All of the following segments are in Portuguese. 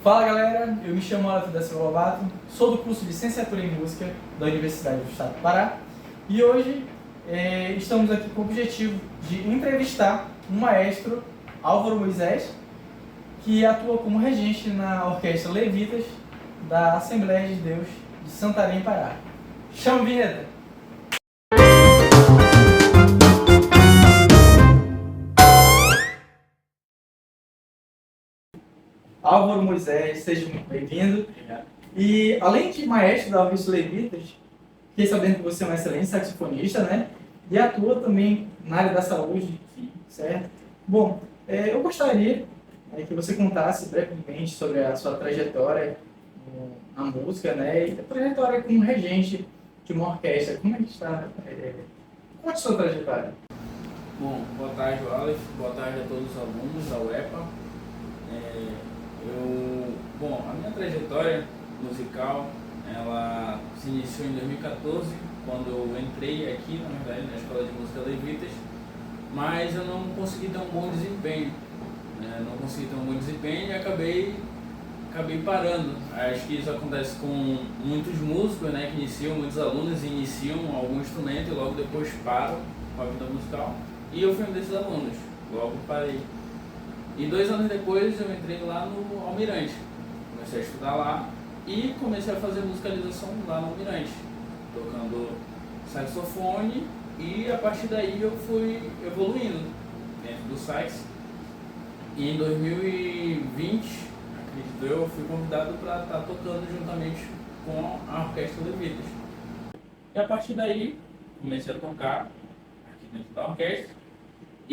Fala galera, eu me chamo Alan da Silva Lobato, sou do curso de Licenciatura em Música da Universidade do Estado do Pará e hoje estamos aqui com o objetivo de entrevistar um maestro, Álvaro Moisés, que atua como regente na Orquestra Levitas da Assembleia de Deus de Santarém, Pará. Chama a vinheta! Álvaro Moisés, seja muito bem-vindo. Obrigado. E além de maestro da Orquestra Levitas, fiquei sabendo que você é um excelente saxofonista, né? E atua também na área da saúde, certo? Bom, eu gostaria que você contasse brevemente sobre a sua trajetória na música, né? E a trajetória como regente de uma orquestra. Como é que está? Qual é a sua trajetória? Bom, boa tarde, Wallace. Boa tarde a todos os alunos da UEPA. A minha trajetória musical, ela se iniciou em 2014, quando eu entrei aqui, na verdade, na Escola de Música Levitas, mas eu não consegui ter um bom desempenho, né? Não consegui ter um bom desempenho e acabei parando. Acho que isso acontece com muitos músicos, né, que iniciam, muitos alunos iniciam algum instrumento e logo depois param com a vida musical. E eu fui um desses alunos, logo parei. E 2 anos depois eu entrei lá no Almirante, comecei a estudar lá e comecei a fazer musicalização lá no Almirante, tocando saxofone, e a partir daí eu fui evoluindo dentro do sax. E em 2020, acredito eu, fui convidado para estar tocando juntamente com a Orquestra Levitas. E a partir daí comecei a tocar aqui dentro da orquestra.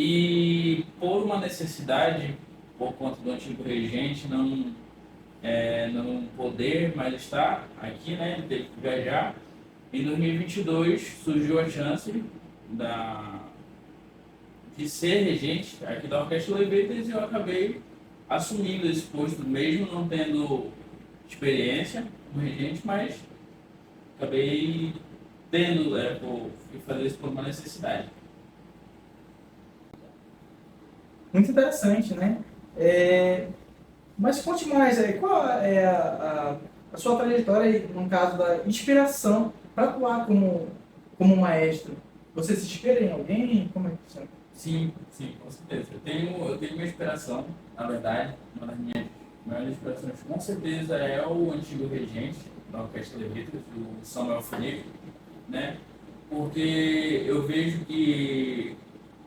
E por uma necessidade, por conta do antigo regente não poder mais estar aqui, né, ele teve que viajar, em 2022 surgiu a chance de ser regente aqui da Orquestra Levitas e eu acabei assumindo esse posto, mesmo não tendo experiência como regente, mas acabei tendo, por fazer isso por uma necessidade. Muito interessante, né? Mas conte mais, qual é a sua trajetória, no caso da inspiração para atuar como maestro? Você se inspira em alguém? Como é que funciona? Sim, com certeza. Eu tenho uma inspiração, na verdade, uma das minhas maiores inspirações, com certeza, é o antigo regente da Orquestra Levitas, o Samuel Felipe, né? Porque eu vejo que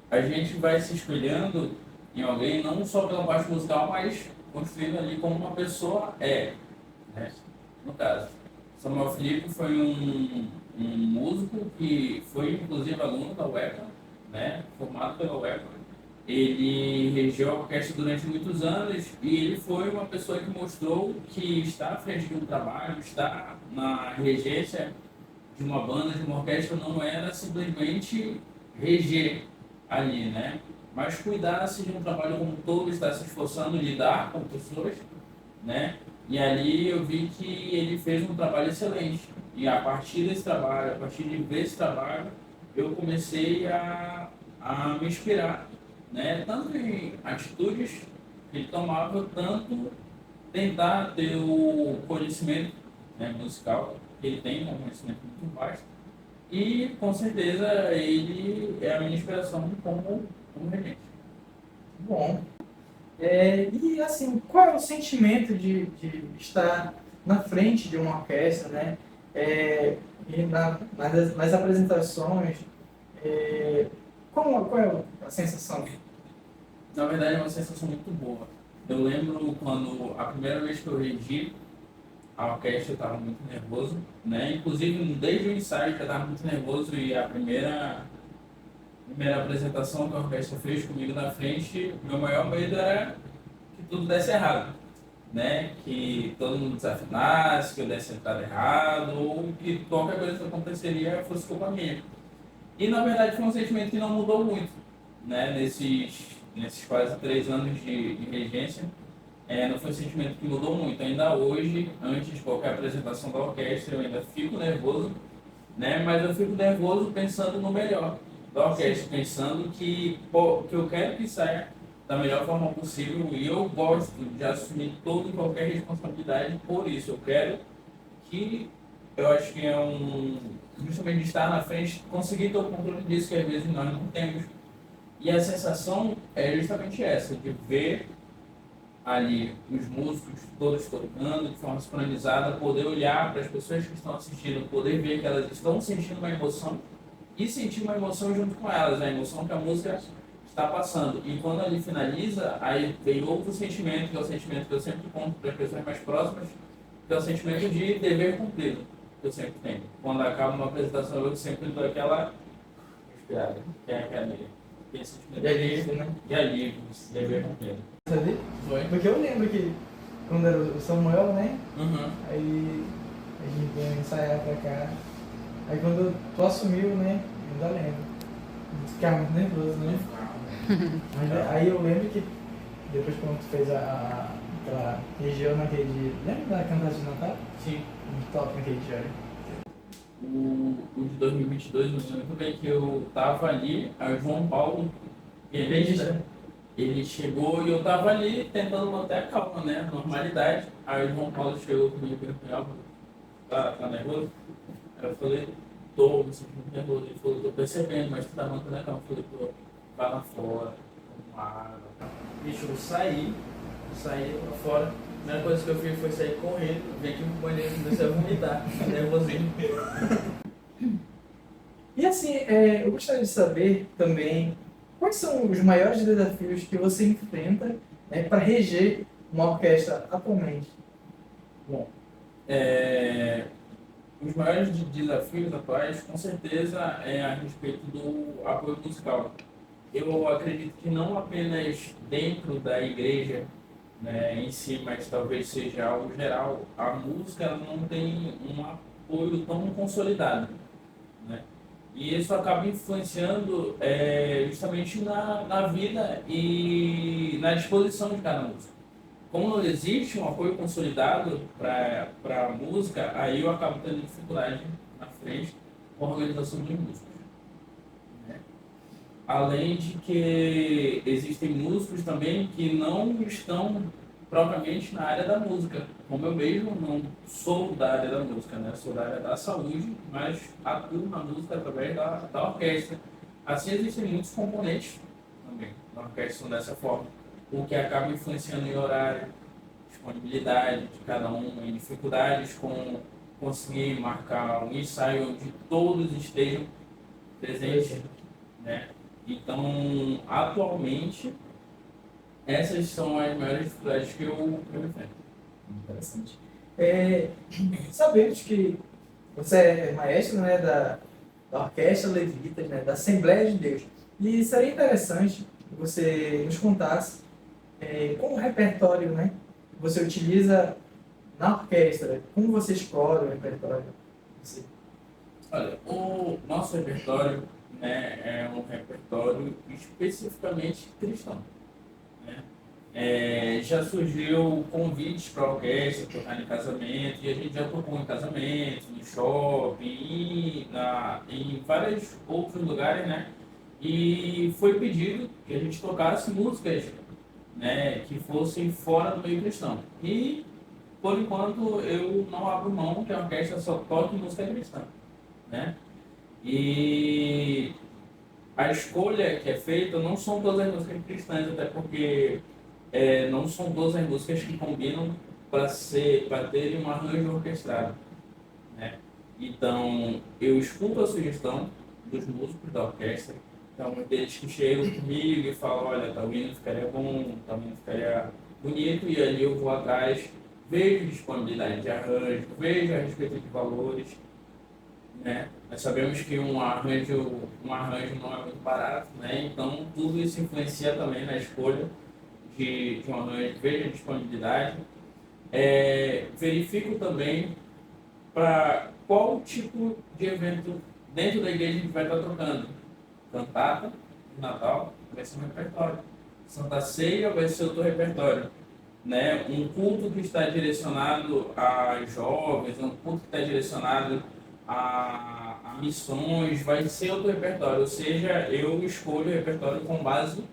a gente vai se espelhando em alguém, não só pela parte musical, mas construindo ali como uma pessoa né? No caso, Samuel Felipe foi um músico que foi inclusive aluno da UEPA, né? Formado pela UEPA. Ele regeu a orquestra durante muitos anos e ele foi uma pessoa que mostrou que estar à frente de um trabalho, estar na regência de uma banda, de uma orquestra, não era simplesmente reger ali, né? Mas cuidar-se de um trabalho como um todo, estar se esforçando, lidar com pessoas, né? E ali eu vi que ele fez um trabalho excelente. E a partir desse trabalho, a partir de ver esse trabalho, eu comecei a me inspirar, né? Tanto em atitudes que ele tomava, tanto tentar ter o conhecimento, né, musical que ele tem, um conhecimento muito vasto. E com certeza ele é a minha inspiração como regente. Bom. E assim, qual é o sentimento de estar na frente de uma orquestra, né? E nas apresentações, qual é a sensação? Na verdade é uma sensação muito boa. Eu lembro quando a primeira vez que eu regi a orquestra, eu estava muito nervoso, né? Inclusive desde o ensaio já estava muito nervoso, e a primeira apresentação que a orquestra fez comigo na frente, meu maior medo era que tudo desse errado, né? Que todo mundo desafinasse, que eu desse entrada errado, ou que qualquer coisa que aconteceria fosse culpa minha. E na verdade foi um sentimento que não mudou muito, né? Nesses quase 3 anos de regência, não foi um sentimento que mudou muito. Ainda hoje, antes de qualquer apresentação da orquestra, eu ainda fico nervoso, né? Mas eu fico nervoso pensando no melhor da orquestra, pensando que eu quero que saia da melhor forma possível e eu gosto de assumir toda e qualquer responsabilidade por isso. Eu quero que, eu acho que é justamente de estar na frente, conseguir ter o controle disso que às vezes nós não temos. E a sensação é justamente essa, de ver ali os músicos todos tocando de forma sincronizada, poder olhar para as pessoas que estão assistindo, poder ver que elas estão sentindo uma emoção e sentir uma emoção junto com elas, a emoção que a música está passando. E quando ali finaliza, aí vem outro sentimento, que é o sentimento que eu sempre conto para as pessoas mais próximas, que é o sentimento de dever cumprido, que eu sempre tenho. Quando acaba uma apresentação, eu sempre dou aquela respirada, que é aquele sentimento De alívio, né? de alívio, de dever cumprido. Sabe? Foi? Porque eu lembro que quando era o Samuel, né? Uhum. Aí a gente veio ensaiar pra cá. Aí quando tu assumiu, né? Eu ainda lembro. Ficava muito nervoso, né? Mas aí eu lembro que depois quando tu fez aquela região naquele dia. Lembra da cantata de Natal? Sim. Muito top naquele dia. O de 2022, eu lembro muito bem que eu tava ali, aí o João Paulo, ele chegou e eu tava ali tentando manter a calma, né? A normalidade. Aí o João Paulo chegou comigo e falou, tá nervoso? Aí eu falei, tô, me sentindo muito nervoso. Ele falou, tô percebendo, mas tu tá mantendo a calma. Eu falei, pô, vai lá fora, toma água. Bicho, eu saí lá fora. A primeira coisa que eu fiz foi sair correndo, vim aqui no banheiro e comecei a vomitar, nervosinho. E assim, eu gostaria de saber também quais são os maiores desafios que você enfrenta, né, para reger uma orquestra atualmente. Bom, os maiores desafios atuais, com certeza, é a respeito do apoio musical. Eu acredito que não apenas dentro da igreja, né, em si, mas talvez seja algo geral, a música ela não tem um apoio tão consolidado, né? E isso acaba influenciando justamente na vida e na disposição de cada músico. Como não existe um apoio consolidado para a música, aí eu acabo tendo dificuldade na frente com a organização dos músicos, né? Além de que existem músicos também que não estão propriamente na área da música. Como eu mesmo não sou da área da música, né? Sou da área da saúde, mas atuo na música através da orquestra. Assim, existem muitos componentes também na orquestra dessa forma, o que acaba influenciando em horário, disponibilidade de cada um, em dificuldades com conseguir marcar um ensaio onde todos estejam presentes, né? Então, atualmente, essas são as maiores dificuldades que eu enfrento. Interessante. Sabemos que você é maestro, né, da Orquestra Levitas, né, da Assembleia de Deus. E seria interessante que você nos contasse como o repertório, né, você utiliza na orquestra, como você escolhe o repertório. Você... Olha, o nosso repertório, né, é um repertório especificamente cristão, né? Já surgiu convites para a orquestra tocar em casamento, e a gente já tocou em casamento, no shopping, em vários outros lugares, né? E foi pedido que a gente tocasse músicas, né, que fossem fora do meio cristão. E, por enquanto, eu não abro mão que a orquestra só toque música cristã, né? E a escolha que é feita não são todas as músicas cristãs, até porque não são todas as músicas que combinam para terem um arranjo orquestrado, né? Então, eu escuto a sugestão dos músicos da orquestra, então deles que chegam comigo e falam, olha, tal hino ficaria bom, tal hino ficaria bonito, e ali eu vou atrás, vejo disponibilidade de arranjo, vejo a respeito de valores, né? Nós sabemos que um arranjo não é muito barato, né? Então tudo isso influencia também na escolha de um arranjo, vejo a disponibilidade. Verifico também para qual tipo de evento dentro da igreja a gente vai estar tocando. Cantata, Natal, vai ser um repertório. Santa Ceia vai ser outro repertório, né? Um culto que está direcionado a jovens, um culto que está direcionado a missões, vai ser outro repertório. Ou seja, eu escolho o repertório com base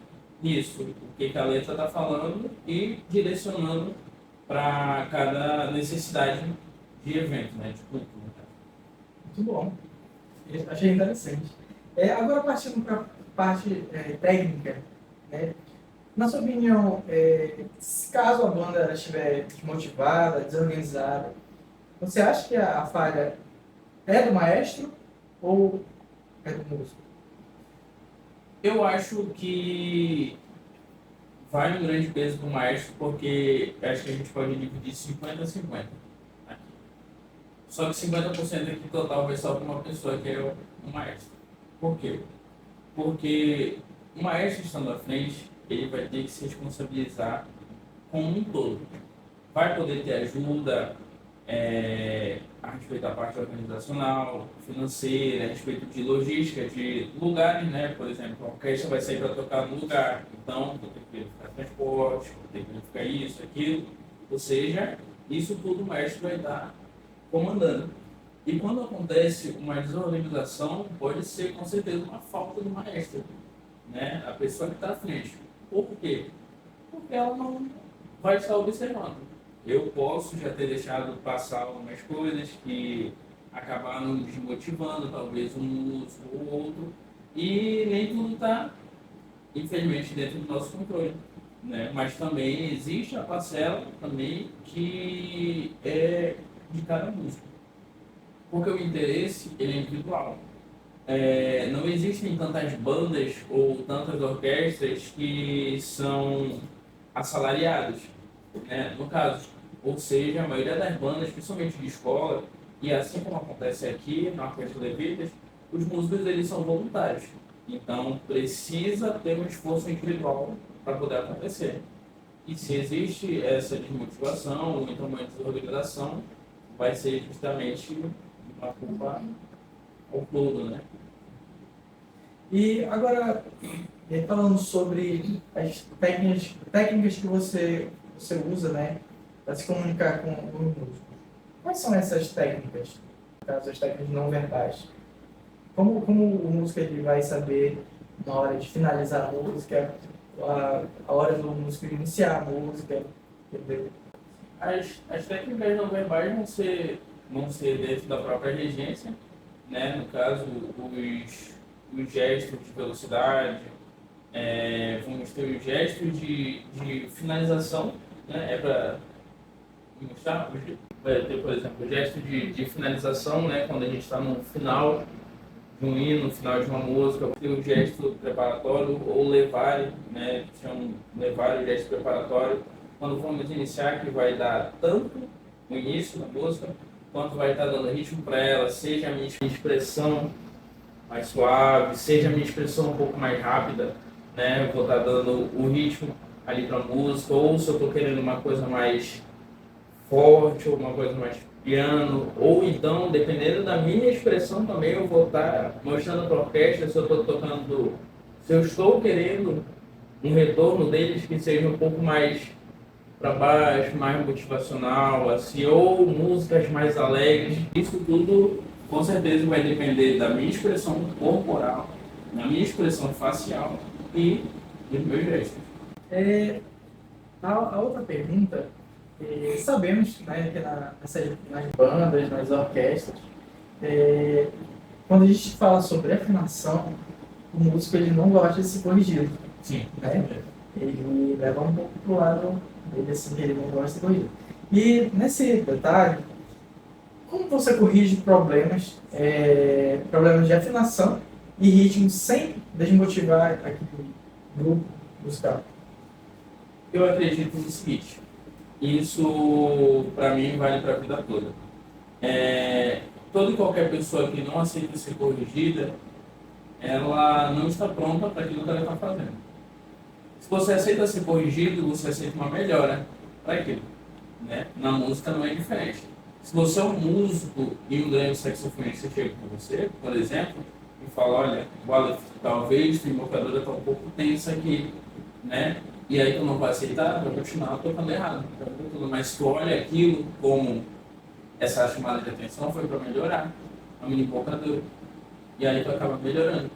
nisso. O que a letra está falando e direcionando para cada necessidade de evento, né, de cultura. Muito bom. Achei interessante. Agora, partindo para a parte técnica, né? Na sua opinião, caso a banda ela estiver desmotivada, desorganizada, você acha que a falha é do maestro ou é do músico? Eu acho que vai um grande peso do maestro, porque acho que a gente pode dividir 50-50 aqui. Só que 50% aqui total vai só para uma pessoa que é o maestro. Por quê? Porque o maestro estando à frente, ele vai ter que se responsabilizar como um todo. Vai poder ter ajuda a respeito da parte organizacional, financeira, a respeito de logística, de lugares, né? Por exemplo, a orquestra vai sair para tocar no lugar, então vou ter que verificar transporte, vou ter que verificar isso, aquilo. Ou seja, isso tudo o maestro vai estar comandando. E quando acontece uma desorganização, pode ser com certeza uma falta do maestro, né? A pessoa que está à frente. Por quê? Porque ela não vai estar observando. Eu posso já ter deixado passar algumas coisas que acabaram desmotivando, talvez um uso ou outro, e nem tudo está, infelizmente, dentro do nosso controle, né? Mas também existe a parcela também que é de cada músico, porque o interesse ele é individual. Não existem tantas bandas ou tantas orquestras que são assalariadas, né? No caso, ou seja, a maioria das bandas, principalmente de escola, e assim como acontece aqui na Orquestra Levitas, os músicos eles são voluntários. Então precisa ter um esforço individual para poder acontecer. E se existe essa desmotivação ou então uma desorganização, vai ser justamente uma culpa ao todo, né? E agora, falando sobre as técnicas que você usa, né, para se comunicar com os músicos. Quais são essas técnicas? No caso, as técnicas não verbais. Como o músico ele vai saber, na hora de finalizar a música, a hora do músico iniciar a música, entendeu? As técnicas não verbais vão ser dentro da própria regência, né? No caso, os gestos de velocidade, vamos ter os gestos de finalização, né? Para mostrar, vai ter, por exemplo, o gesto de finalização, né? Quando a gente está no final de um hino, no final de uma música, tem o gesto preparatório ou levare, né? Chama levare, o gesto preparatório, quando vamos iniciar, que vai dar tanto no início da música, quanto vai estar dando ritmo para ela, seja a minha expressão mais suave, seja a minha expressão um pouco mais rápida, né? Eu vou estar dando o ritmo ali para a música, ou se eu estou querendo uma coisa mais forte, ou uma coisa mais piano, ou então, dependendo da minha expressão também, eu vou estar mostrando para a orquestra se eu estou tocando, se eu estou querendo um retorno deles que seja um pouco mais para baixo, mais motivacional, assim, ou músicas mais alegres. Isso tudo, com certeza, vai depender da minha expressão corporal, da minha expressão facial e dos meus gestos. A outra pergunta, sabemos, né, que nas bandas, nas orquestras, quando a gente fala sobre afinação, o músico ele não gosta de ser corrigido. Sim. Né? Ele leva um pouco para o lado dele, assim, ele não gosta de ser corrigido. E nesse detalhe, como você corrige problemas de afinação e ritmo sem desmotivar aquele grupo musical? Eu acredito no seguinte, isso para mim vale para a vida toda. Toda e qualquer pessoa que não aceita ser corrigida, ela não está pronta para aquilo que ela está fazendo. Se você aceita ser corrigido, você aceita uma melhora para aquilo, né? Na música não é diferente. Se você é um músico e um grande saxofonista chega com você, por exemplo, e fala, olha, Wallace, talvez tua embocadura está um pouco tensa aqui, né? E aí tu não vai aceitar, vai continuar tocando errado. Mas tu olha aquilo como essa chamada de atenção foi para melhorar a minha embocadura. E aí tu acaba melhorando.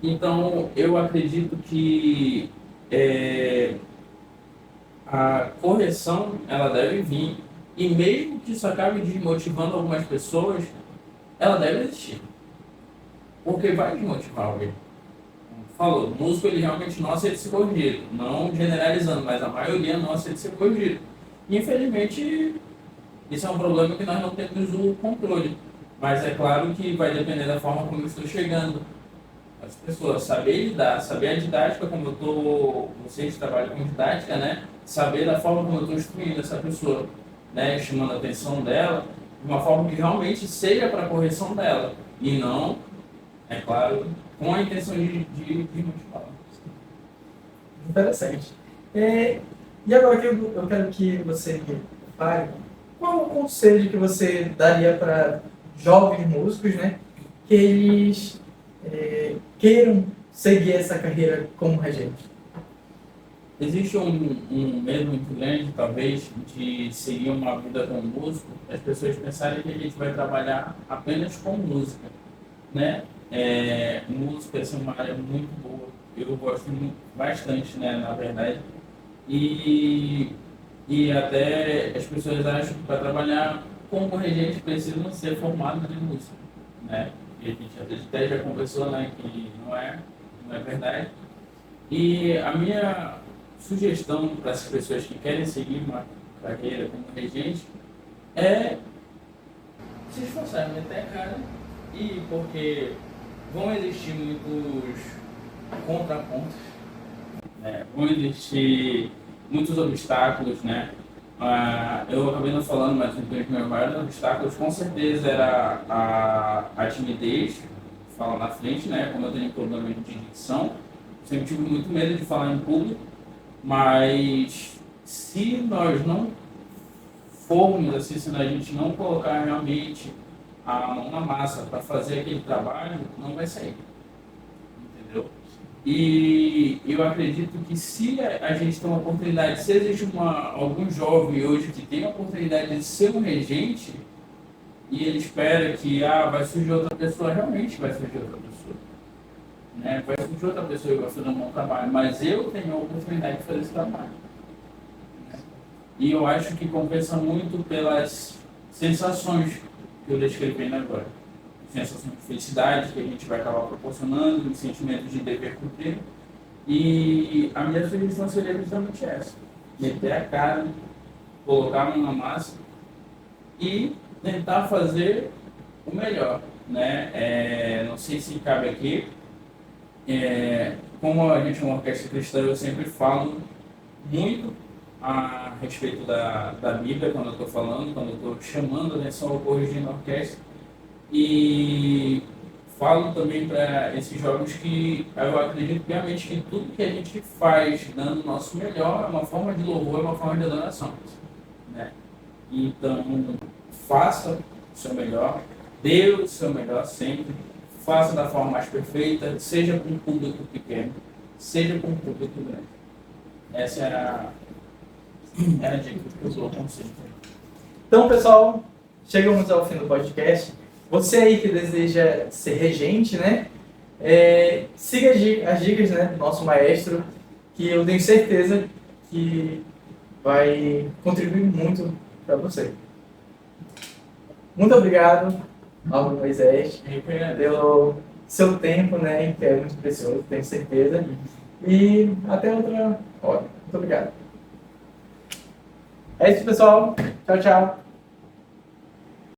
Então, eu acredito que a correção ela deve vir, e mesmo que isso acabe desmotivando algumas pessoas, ela deve existir, porque vai desmotivar alguém. Falou, o músico ele realmente não aceita ser corrigido, não generalizando, mas a maioria não aceita ser corrigido. Infelizmente, isso é um problema que nós não temos o controle, mas é claro que vai depender da forma como eu estou chegando as pessoas, saber lidar, saber a didática, como vocês trabalham com didática, né? Saber da forma como eu estou instruindo essa pessoa, né? Chamando a atenção dela, de uma forma que realmente seja para a correção dela, e não, é claro, com a intenção de motivá-la. Interessante. E agora que eu quero que você me fale, qual o conselho que você daria para jovens músicos, né? Que eles queiram seguir essa carreira como regente? Existe um medo muito grande, talvez, de seguir uma vida como músico, as pessoas pensarem que a gente vai trabalhar apenas com música, né? Música é uma área muito boa, eu gosto bastante, né, na verdade, e até as pessoas acham que para trabalhar como regente precisa ser formado em música, né? E a gente até já conversou, né, que não é verdade. E a minha sugestão para as pessoas que querem seguir uma carreira como regente é se esforçarem, meter a cara, e porque vão existir muitos contrapontos, né? Vão existir muitos obstáculos, né? Eu acabei não falando, mas um dos meus maiores obstáculos com certeza era a timidez, falar na frente, né? Como eu tenho problema de dicção, sempre tive muito medo de falar em público, mas se nós não formos assim, se a gente não colocar realmente a mão na massa para fazer aquele trabalho, não vai sair, entendeu? E eu acredito que se a gente tem uma oportunidade, se existe algum jovem hoje que tem a oportunidade de ser um regente, e ele espera que vai surgir outra pessoa, realmente vai surgir outra pessoa, né? Vai surgir outra pessoa que vai fazer um bom trabalho, mas eu tenho a oportunidade de fazer esse trabalho, né? E eu acho que compensa muito pelas sensações que eu descrevi agora. Sensação de felicidade que a gente vai acabar proporcionando, um sentimento de dever cumprir. E a minha sugestão seria justamente essa: meter a cara, colocar a mão na massa e tentar fazer o melhor, né? Não sei se cabe aqui, como a gente é uma orquestra cristã, eu sempre falo muito a respeito da Bíblia quando eu estou falando, quando eu estou chamando a atenção ou corrigindo a orquestra. E falo também para esses jovens que eu acredito piamente que tudo que a gente faz dando o nosso melhor é uma forma de louvor, é uma forma de adoração, né? Então, faça o seu melhor, dê o seu melhor sempre, faça da forma mais perfeita, seja com um público pequeno, seja com um público grande. Essa era a dica que eu dou ao conselho. Então, pessoal, chegamos ao fim do podcast. Você aí que deseja ser regente, né? Siga as dicas, né, do nosso maestro, que eu tenho certeza que vai contribuir muito para você. Muito obrigado ao Moisés pelo seu tempo, né, que é muito precioso, tenho certeza. E até outra hora. Muito obrigado. É isso, pessoal. Tchau, tchau.